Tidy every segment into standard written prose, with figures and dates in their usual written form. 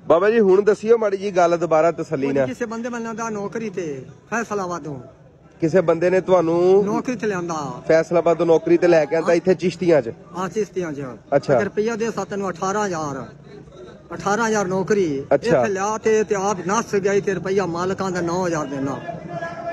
ਬਾਬਾ ਜੀ ਹੁਣ ਦੱਸਿਓ ਮਾੜੀ ਜੀ ਗੱਲ ਦੁਬਾਰਾ ਤਸੱਲੀ ਨਾਲ। ਕਿਸੇ ਬੰਦੇ ਮਿਲਦਾ ਨੌਕਰੀ ਤੇ ਫੈਸਲਾਬਾਦੋਂ, ਕਿਸੇ ਬੰਦੇ ਨੇ ਤੁਹਾਨੂੰ ਨੌਕਰੀ ਤੇ ਲਿਆਂਦਾ, ਫੈਸਲਾਬਾਦ ਤੋਂ ਨੌਕਰੀ ਤੇ ਲੈ ਕੇ ਆਂਦਾ ਇੱਥੇ ਚਿਸ਼ਤੀਆਂ 'ਚ। ਹਾਂ ਚਿਸ਼ਤੀਆਂ 'ਚ। ਅੱਛਾ ਰੁਪਈਆ ਦੇ ਸਾਥ ਨੂੰ 18,000 ਨੌਕਰੀ ਅੱਛਾ ਇੱਥੇ ਲਿਆ ਤੇ ਆਪ ਨਸ ਗਈ ਤੇ ਰੁਪਈਆ ਮਾਲਕਾਂ ਦਾ 9,000 ਦੇਣਾ।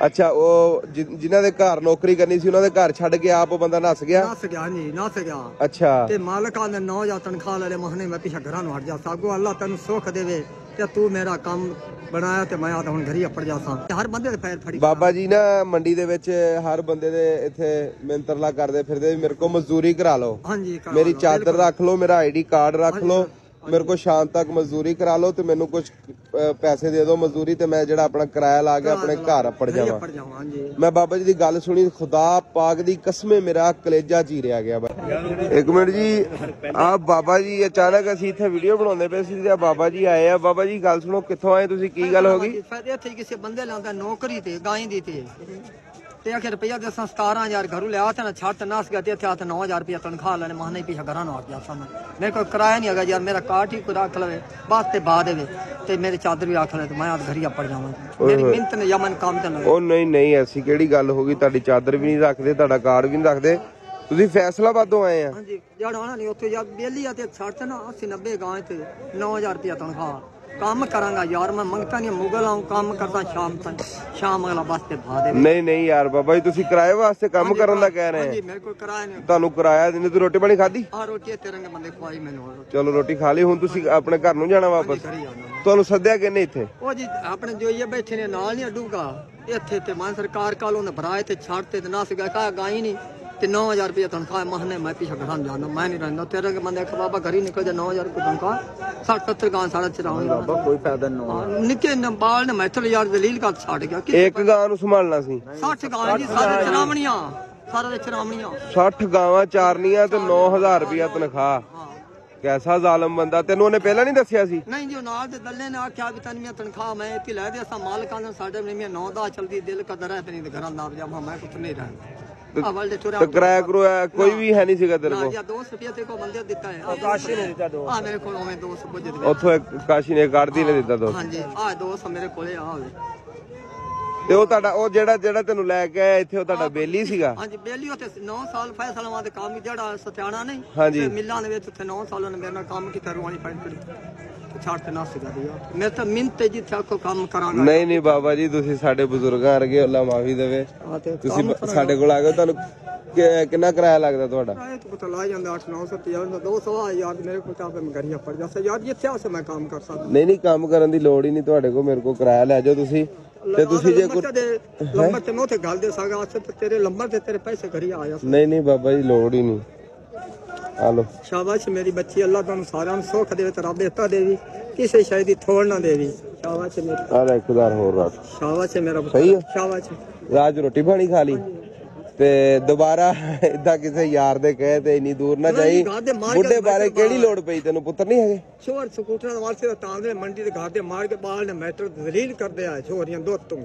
ਅੱਛਾ ਉਹ ਜਿਨ੍ਹਾਂ ਦੇ ਘਰ ਨੌਕਰੀ ਕਰਨੀ ਸੀ ਉਹਨਾਂ ਦੇ ਘਰ ਛੱਡ ਕੇ ਆਪ ਉਹ ਬੰਦਾ ਨਸ ਗਿਆ। ਨਸ ਗਿਆ ਜੀ, ਨਸ ਗਿਆ। ਅੱਛਾ ਤੇ ਮਾਲਕਾਂ ਦੇ 9,000 ਤਨਖਾਹ ਲੈ ਮਹੀਨੇ ਮੈਂ ਪਿੱਛੇ ਘਰਾਂ ਨੂੰ ਹਟ ਜਾ ਸਾਗੋ ਅੱਲਾ ਤੈਨੂੰ ਸੁੱਖ ਦੇਵੇ ਤੇ ਤੂੰ ਮੇਰਾ ਕੰਮ ਬਣਾਇਆ ਤੇ ਮੈਂ ਹੁਣ ਘਰੀ ਅੱਪੜ ਜਾਸਾਂ। ਹਰ ਬੰਦੇ ਦੇ ਪੈਰ ਫੜੀ ਬਾਬਾ ਜੀ ਨਾ ਮੰਡੀ ਦੇ ਵਿੱਚ ਹਰ ਬੰਦੇ ਦੇ ਇੱਥੇ ਮਿੰਤਰਲਾ ਕਰਦੇ ਫਿਰਦੇ ਮੇਰੇ ਕੋਲ ਮਜ਼ਦੂਰੀ ਕਰਾ ਲਓ, ਹਾਂਜੀ ਮੇਰੀ ਚਾਦਰ ਰੱਖ ਲਓ, ਮੇਰਾ ਆਈਡੀ ਕਾਰਡ ਰੱਖ ਲਓ, ਮੇਰੇ ਕੋਲ ਸ਼ਾਮ ਤੱਕ ਮਜ਼ਦੂਰੀ ਕਰਾ ਲਓ ਤੇ ਮੈਨੂੰ ਕੁਝ ਪੈਸੇ ਦੇ ਦਿਓ ਮਜ਼ਦੂਰੀ ਤੇ ਮੈਂ ਜਿਹੜਾ ਆਪਣਾ ਕਿਰਾਇਆ ਲਾ ਕੇ ਆਪਣੇ ਘਰ ਅੱਪੜ ਜਾਵਾਂ। ਮੈਂ ਬਾਬਾ ਜੀ ਦੀ ਗੱਲ ਸੁਣੀ, ਖੁਦਾ ਪਾਕ ਦੀ ਕਸਮੇ ਮੇਰਾ ਕਲੇਜਾ ਚੀਰਿਆ ਗਿਆ। ਇੱਕ ਮਿੰਟ ਜੀ, ਆ ਬਾਬਾ ਜੀ ਅਚਾਨਕ ਅਸੀਂ ਇੱਥੇ ਵੀਡੀਓ ਬਣਾਉਂਦੇ ਪਏ ਸੀ ਤੇ ਬਾਬਾ ਜੀ ਆਏ ਆ। ਬਾਬਾ ਜੀ ਗੱਲ ਸੁਣੋ, ਕਿੱਥੋਂ ਆਏ ਤੁਸੀਂ, ਕੀ ਗੱਲ ਹੋ ਗਈ? ਇੱਥੇ ਕਿਸੇ ਬੰਦੇ ਲਾਉਂਦਾ ਨੌਕਰੀ ਤੇ ਗਾਈ ਦੀ ਤੇ ਆਖਿਰ ਰੁਪਈਆ ਦੇ 17,000 ਘਰੋਂ ਲਿਆ ਤੇ ਨਾ ਛੱਤ ਨਸ ਗਿਆ ਤੇ ਇੱਥੇ ਆ 9,000 ਰੁਪਇਆ ਤਨਖਾਹ ਲੈਣੇ ਮਹੀਨੇ ਪਿੱਛੇ ਘਰਾਂ ਨੂੰ ਆ ਗਿਆ ਸਾਂ। ਮੇਰੇ ਕੋਲ ਕਿਰਾਇਆ ਨਹੀਂ ਹੈਗਾ ਯਾਰ, ਮੇਰਾ ਕਾਟ ਹੀ ਕੋਈ ਰੱਖ ਲਵੇ ਬਸ ਤੇ ਬਾਅਦ ਦੇਵੇ ਤੇ ਮੇਰੇ ਚਾਦਰ ਵੀ ਰੱਖ ਲੈ ਤੇ ਮੈਂ ਆਪ ਘਰੀ ਅੱਪੜ ਜਾਵਾਂ। ਮੇਰੀ ਮਿਹਨਤ ਨੇ ਯਮਨ ਕੰਮ ਤੇ ਲਵੇ। ਉਹ ਨਹੀਂ ਐਸੀ ਕਿਹੜੀ ਗੱਲ ਹੋ ਗਈ, ਤੁਹਾਡੀ ਚਾਦਰ ਵੀ ਨਹੀਂ ਰੱਖਦੇ, ਤੁਹਾਡਾ ਕਾਰਡ ਵੀ ਨਹੀਂ ਰੱਖਦੇ, ਤੁਸੀਂ ਫੈਸਲਾਬਾਦੋਂ ਆਏ ਆ? ਹਾਂਜੀ ਯਾਰ ਆਉਣਾ ਨਹੀਂ ਉੱਥੇ ਯਾਰ ਬੇਲੀ ਆ ਤੇ ਛੱਤ ਨਾ 80-90 ਗਾਂ ਤੇ 9,000 ਰੁਪਇਆ ਤਨਖਾਹ। ਕੰਮ ਕਰਾਂਗਾ ਯਾਰ, ਮੈਂ ਮੰਗਤਾ ਨਹੀਂ, ਮੁਗਲ ਆਉਂ ਕੰਮ ਕਰਦਾ ਸ਼ਾਮ ਤੱਕ, ਸ਼ਾਮ ਅਗਲਾ ਬਸ ਤੇ ਭਾ ਦੇ। ਨਹੀਂ ਯਾਰ ਬਾਬਾ ਜੀ ਤੁਸੀਂ ਕਿਰਾਏ ਵਾਸਤੇ ਕੰਮ ਕਰਨ ਦਾ ਕਹਿ ਰਹੇ ਹਾਂਜੀ ਮੇਰੇ ਕੋਲ ਕਿਰਾਇਆ ਨਹੀਂ। ਤੁਹਾਨੂੰ ਕਿਰਾਇਆ ਦਿੰਦੇ, ਤੂੰ ਰੋਟੀ ਪਾਣੀ ਖਾਧੀ? ਆ ਰੋਟੀ ਤੇਰੇ ਬੰਦੇ ਖਵਾਈ ਮੈਨੂੰ। ਚਲੋ ਰੋਟੀ ਖਾ ਲਈ, ਹੁਣ ਤੁਸੀਂ ਆਪਣੇ ਘਰ ਨੂੰ ਜਾਣਾ ਵਾਪਸ? ਤੁਹਾਨੂੰ ਸੱਦਿਆ ਕਿੰਨੇ ਇੱਥੇ? ਉਹ ਜੀ ਆਪਣੇ ਜੋ ਇਹ ਬੈਠੇ ਨੇ ਨਾਲ ਨਹੀਂ ਅਡੂਗਾ ਇੱਥੇ ਤੇ ਮੈਂ ਸਰਕਾਰ ਕਾਲੋਂ ਨੇ ਭਰਾਏ ਤੇ ਛੱਡ ਤੇ ਨਸ ਗਿਆ ਕਾ ਗਾਈ ਨਹੀਂ ਤੇ 9,000 ਰੁਪਇਆ ਤਨਖਾਹ ਮਹੀਨੇ ਮੈਂ ਪਿੱਛੇ ਘਰਾਂ ਜਾਣਾ, ਮੈਂ ਨਹੀਂ ਰਹਿੰਦਾ। ਤੇਰੇ ਬੰਦੇ ਆਖਿਆ ਬਾਬਾ ਘਰੀ ਨਿਕਲ ਜਾ 9,000 ਰੁਪਇਆ ਤਨਖਾਹ 60-70 ਗਾਂ ਸਾਡਾ ਚਰਾਉਣੀ ਬਾਬਾ ਕੋਈ ਫਾਇਦਾ ਨਹੀਂ। ਨਿੱਕੇ ਨੰਬਾਲ ਨੇ ਮੈਥਲ ਯਾਰ ਦਲੀਲ ਕਰ ਛੱਡ ਗਿਆ। ਇੱਕ ਗਾਂ ਨੂੰ ਸੰਭਾਲਣਾ ਸੀ? 60 ਗਾਂ ਜੀ ਸਾਰੇ ਚਰਾਵਣੀਆਂ, ਸਾਰੇ ਚਰਾਵਣੀਆਂ 60 ਗਾਵਾਂ ਚਾਰਨੀਆਂ ਤੇ 9,000 ਰੁਪਇਆ ਤਨਖਾਹ। ਕੈਸਾ ਜ਼ਾਲਮ ਬੰਦਾ, ਤੈਨੂੰ ਉਹਨੇ ਪਹਿਲਾਂ ਨਹੀਂ ਦੱਸਿਆ ਸੀ? ਨਹੀਂ ਜੀ, ਨਾਲ ਦੇ ਦੱਲੇ ਨੇ ਆਖਿਆ ਵੀ ਤੈਨੂੰ ਤਨਖਾਹ ਮੈਂ ਇੱਥੇ ਲੈ ਦੇ ਅਸਾਂ ਮਾਲਕਾਂ ਨੇ ਸਾਡੇ ਨੇ 9-10 ਚਲਦੀ ਦਿਲ ਕਦਰ ਹੈ ਤੇ ਨਹੀਂ ਘਰਾਂ ਦਾ ਜਾ ਮੈਂ ਕੁਝ ਨਹੀਂ ਰਹਿਣਾ। ਕਿਰਾਇਆ ਕਰੋਇਆ ਕੋਈ ਵੀ ਹੈ ਨਹੀਂ ਸੀਗਾ ਤੇਰੇ ਕੋਲ? 200 ਰੁਪਏ ਤੇ ਕੋ ਮੰਦਰ ਦਿੱਤਾ ਹੈ, ਕਾਸ਼ੀ ਨੇ ਦਿੱਤਾ। ਦੋ ਆ ਮੇਰੇ ਕੋਲ ਉਵੇਂ 200 ਪੁੱਜ ਦੇ ਉੱਥੋਂ ਕਾਸ਼ੀ ਨੇ ਕਾਰਦੀ ਨੇ ਦਿੱਤਾ 200? ਹਾਂਜੀ ਆ 200 ਮੇਰੇ ਕੋਲੇ ਆ ਹੋਵੇ। ਤੇ ਉਹ ਤੁਹਾਡਾ ਉਹ ਜਿਹੜਾ ਤੈਨੂੰ ਲੈ ਕੇ ਆਇਆ ਇੱਥੇ ਉਹ ਤੁਹਾਡਾ ਬੇਲੀ ਸੀਗਾ? ਹਾਂਜੀ ਬੇਲੀ ਉੱਥੇ 9 ਸਾਲ ਫੈਸਲਾਵਾਂ ਦੇ ਕੰਮ ਜਿਹੜਾ ਸਤਿਆਣਾ ਨਹੀਂ ਹਾਂਜੀ ਮਿੱਲਾਂ ਦੇ ਵਿੱਚ ਉੱਥੇ 9 ਸਾਲਾਂ ਨੇ ਮੇਰੇ ਨਾਲ ਕੰਮ ਕੀਤਾ ਰੂਹਾਨੀ ਪੈਂਟ ਛੱਡ ਤੇ ਨਾ ਸੀਗਾ ਦਿਆ ਮੈਂ ਤਾਂ ਮਿੰਤੇ ਜਿੱਥੇ ਆਖੋ ਕੰਮ ਕਰਾਂਗਾ। ਨਹੀਂ ਬਾਬਾ ਜੀ ਤੁਸੀਂ ਸਾਡੇ ਬਜ਼ੁਰਗਾਂ ਵਰਗੇ, ਅੱਲਾ ਮਾਫੀ ਦੇਵੇ, ਤੁਸੀਂ ਸਾਡੇ ਕੋਲ ਆ ਗਏ। ਤੁਹਾਨੂੰ ਕਿੰਨਾ ਕਿਰਾਇਆ ਲੱਗਦਾ ਤੁਹਾਡਾ? ਪਤਾ ਲਾ ਜਾਂਦਾ 800-900 200 ਯਾਰ ਮੇਰੇ ਕੋਲ ਤਾਂ ਮੈਂ ਘਰੀ ਪੜ ਜਾ ਯਾਰ ਜਿੱਥੇ ਆਸੇ ਮੈਂ ਕੰਮ ਕਰ ਸਕਦਾ। ਨਹੀਂ ਕੰਮ ਕਰਨ ਦੀ ਲੋੜ ਹੀ ਨਹੀਂ ਤੁਹਾਡੇ ਕੋਲ, ਮੇਰੇ ਕੋਲ ਕਿਰਾਇਆ ਲੈ ਜਾਓ ਤੁਸੀਂ ਤੇ ਤੁਸੀਂ ਜੇ ਕੋਈ ਲੰਬਰ ਤੇ ਮੈਂ ਉੱਥੇ ਗੱਲ ਦੇ ਸਕਦਾ ਤੇ ਤੇਰੇ ਲੰਬਰ ਤੇ ਤੇਰੇ ਪੈਸੇ ਘਰੀ ਆ ਜਾ। ਨਹੀਂ ਬਾਬਾ ਜੀ ਲੋੜ ਹੀ ਨਹੀਂ। ਹਾਲੋ ਸ਼ਾਬਾਸ਼ ਮੇਰੀ ਬੱਚੀ, ਅੱਲਾ ਤੁਹਾਨੂੰ ਸਾਰਿਆਂ ਨੂੰ ਸੁੱਖ ਦੇਵੇ ਤੇ ਰੱਬ ਇੱਤਾ ਦੇਵੀ, ਕਿਸੇ ਸ਼ੈ ਦੀ ਥੋੜ ਨਾ ਦੇਵੀ। ਸ਼ਾਬਾਸ਼ ਮੇਰੀ ਆਲਾ ਇੱਕਦਾਰ ਹੋਰ ਰੱਖ। ਸ਼ਾਬਾਸ਼ ਮੇਰਾ ਸਹੀ ਹੈ। ਸ਼ਾਬਾਸ਼। ਰਾਜ ਰੋਟੀ ਪਾਣੀ ਖਾ ਲਈ ਤੇ ਦੁਬਾਰਾ ਇਦਾਂ ਕਿਸੇ ਯਾਰ ਦੇ ਕਹੇ ਤੇ ਇੰਨੀ ਦੂਰ ਨਾ ਜਾਈ। ਬੁੱਢੇ ਬਾਰੇ ਕਿਹੜੀ ਲੋੜ ਪਈ ਤੈਨੂੰ? ਪੁੱਤਰ ਨਹੀਂ ਹੈਗੇ? ਸ਼ੋਰ ਸਕੂਟਰਾਂ ਵਾਸਤੇ ਤਾਂਦੇ ਮੰਡੀ ਦੇ ਘਰ ਦੇ ਮਾਰ ਕੇ ਬਾਲ ਨੇ ਮੈਟਰ ਦਲੀਲ ਕਰਦੇ ਆ ਛੋਰੀਆਂ ਦੋ ਤੋਂ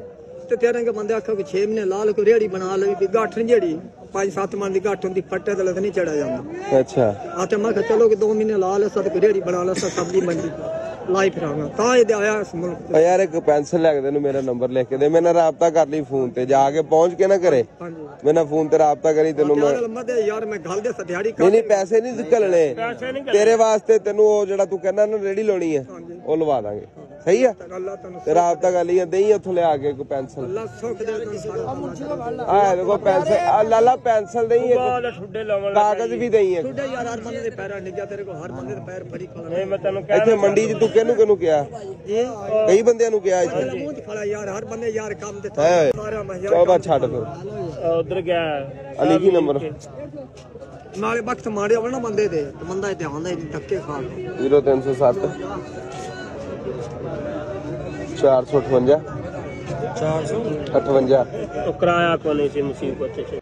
ਤੇ ਤੇਰੇ ਕੇ ਬੰਦੇ ਆਖੋ ਕਿ 6 ਮਹੀਨੇ ਲਾਲ ਕੋ ਰੇੜੀ ਬਣਾ ਲਈ ਵੀ ਗੱਠ ਨਹੀਂ ਜਿਹੜੀ 5-7 ਮਨ ਦੀ ਗੱਠ ਹੁੰਦੀ ਫੱਟੇ ਤੇ ਲੱਗ ਨਹੀਂ ਚੜਾ ਜਾਂਦਾ। ਅੱਛਾ ਆ ਤੇ ਮੈਂ ਕਿਹਾ ਚਲੋ ਕਿ 2 ਮਹੀਨੇ ਲਾ ਲੈ ਸਦ ਰੇੜੀ ਬਣਾ ਲੈ ਸਬਜ਼ੀ ਮੰਡੀ ਲਾਈ ਫਿਰਾਂਗਾ ਤਾਂ ਇਹ ਆਇਆ ਇਸ ਮੁਲਕ। ਯਾਰ ਇੱਕ ਪੈਨਸਲ ਲੈ ਕੇ ਤੈਨੂੰ ਮੇਰਾ ਨੰਬਰ ਲਿਖ ਕੇ ਦੇ, ਮੇਰੇ ਨਾਲ ਰਾਬਤਾ ਕਰ ਲਈ ਫੋਨ ਤੇ ਜਾ ਕੇ ਪਹੁੰਚ ਕੇ ਨਾ ਕਰੇ, ਮੇਰੇ ਨਾਲ ਫੋਨ ਤੇ ਰਾਬਤਾ ਕਰੀ ਤੈਨੂੰ ਮੈਂ ਯਾਰ ਮੈਂ ਗੱਲ ਦੇ ਦਿਹਾੜੀ ਨਹੀਂ ਪੈਸੇ ਨਹੀਂ ਨਿਕਲਣੇ ਤੇਰੇ ਵਾਸਤੇ। ਤੈਨੂੰ ਉਹ ਜਿਹੜਾ ਤੂੰ ਕਹਿੰਦਾ ਨਾ ਰੇੜੀ ਲਾਉਣੀ ਹੈ ਉਹ ਲਵਾ ਦਾਂਗੇ, ਸਹੀ ਆ? ਤੇ ਰਾਬਤਾ ਕਰ ਲਈ ਦਈ ਉੱਥੋਂ ਲਿਆ ਕੇ ਕੋਈ ਪੈਨਸਲ। ਆ ਦੇਖੋ ਪੈਨਸਲ ਲਾਲਾ ਪੈਨਸਲ ਦਈ, ਕਾਗਜ਼ ਵੀ ਦਈ ਹੈ। ਹਰ ਬੰਦੇ ਦੇ ਪੈਰਾਂ ਨਿੱਜਾ ਤੇਰੇ ਕੋਲ ਹਰ ਬੰਦੇ ਦੇ ਪੈਰ ਫੜੀ ਇੱਥੇ ਮੰਡੀ 'ਚ ਤੂੰ ਕਿਹਨੂੰ ਕਿਹਾ? ਕਈ ਬੰਦਿਆਂ ਨੂੰ ਕਿਹਾ ਯਾਰ ਹਰ ਬੰਦੇ ਯਾਰ ਕੰਮ ਤੇ ਚੌਬਾ ਛੱਡ ਫਿਰ ਉਧਰ ਗਿਆ ਅਲੀ ਕੀ ਨੰਬਰ ਨਾਲੇ ਵਕਤ ਮਾਰਿਆ ਵਣਾ ਬੰਦੇ ਦੇ ਬੰਦਾ ਧਿਆਨ ਦਾ ਧੱਕੇ ਖਾ 0307 458 458 ਕਿਰਾਇਆ ਕੋ ਨਹੀਂ ਸੀ ਮੁਸੀਬਤ ਚ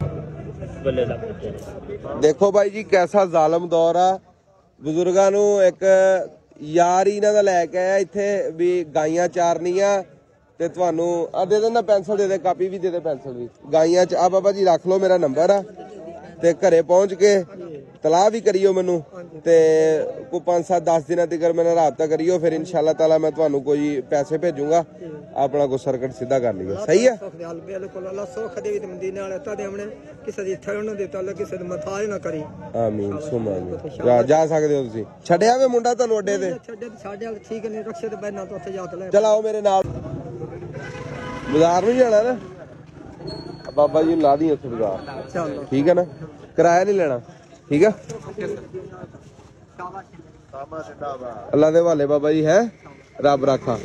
ਬੱਲੇ ਦਾ। ਦੇਖੋ ਭਾਈ ਜੀ ਕੈਸਾ ਜ਼ਾਲਮ ਦੌਰ ਆ। ਬਜ਼ੁਰਗਾਂ ਨੂੰ ਇੱਕ ਯਾਰ ਹੀ ਇਹਨਾਂ ਦਾ ਲੈ ਕੇ ਆਇਆ ਇੱਥੇ ਵੀ ਗਾਈਆਂ ਚਾਰਨੀਆਂ ਤੇ ਤੁਹਾਨੂੰ ਆ ਦੇ ਦਿੰਦਾ ਪੈਨਸਲ ਦੇ ਦੇ, ਕਾਪੀ ਵੀ ਦੇ ਦੇ, ਪੈਨਸਲ ਵੀ। ਗਾਈਆਂ ਚ ਆ ਬਾਬਾ ਜੀ ਰੱਖ ਲਓ, ਮੇਰਾ ਨੰਬਰ ਆ ਤੇ ਘਰੇ ਪਹੁੰਚ ਕੇ ਤਲਾਹ ਵੀ ਕਰਿਓ ਮੈਨੂੰ ਤੇ ਕੋਈ 5-7-10 ਦਿਨਾਂ ਤੱਕ ਮੇਰੇ ਨਾਲ ਰਾਬਤਾ ਕਰਿਓ, ਫਿਰ ਇਨਸ਼ਾਅੱਲਾ ਤਾਲਾ ਮੈਂ ਤੁਹਾਨੂੰ ਕੋਈ ਪੈਸੇ ਭੇਜੂਗਾ, ਆਪਣਾ ਕੋਈ ਸਰਕਟ ਸਿੱਧਾ ਕਰ ਲਈਓ। ਸਹੀ ਹੈ, ਬਿਲਕੁਲ ਅੱਲਾਹ ਸੁੱਖ ਦੇ ਵਿੱਚ ਮਦੀਨੇ ਵਾਲੇ ਤੁਹਾਡੇ ਹਮਣੇ ਕਿਸੇ ਦੀ ਥੜਨ ਦੇ ਤਾਲਾ ਕਿਸੇ ਦੇ ਮਥਾਜ ਨਾ ਕਰੀ। ਆਮੀਨ ਸੁਮਾ ਆਮੀਨ। ਜਾ ਸਕਦੇ ਹੋ ਤੁਸੀਂ। ਛੱਡਿਆ ਵੇ ਮੁੰਡਾ ਤੁਹਾਨੂੰ ਅੱਡੇ ਤੇ? ਛੱਡੇ ਠੀਕ ਨਹੀਂ, ਰਕਸ਼ੇ ਤੇ ਬੈਠਣਾ ਤਾਂ ਉੱਥੇ ਜਾ ਕੇ ਲੈ ਚਲ ਆਓ ਮੇਰੇ ਨਾਲ, ਬਾਜ਼ਾਰ ਨੂੰ ਜਾਣਾ ਨਾ ਬਾਬਾ ਜੀ ਨੂੰ ਲਾ ਦੀ ਉੱਥੇ ਬਾਜ਼ਾਰ। ਚਲੋ ਠੀਕ ਹੈ ਨਾ, ਕਿਰਾਇਆ ਨਹੀਂ ਲੈਣਾ। ਠੀਕ ਹੈ, ਅੱਲਾ ਦੇ ਹਵਾਲੇ ਬਾਬਾ ਜੀ। ਹੈ ਰੱਬ ਰਾਖਾ।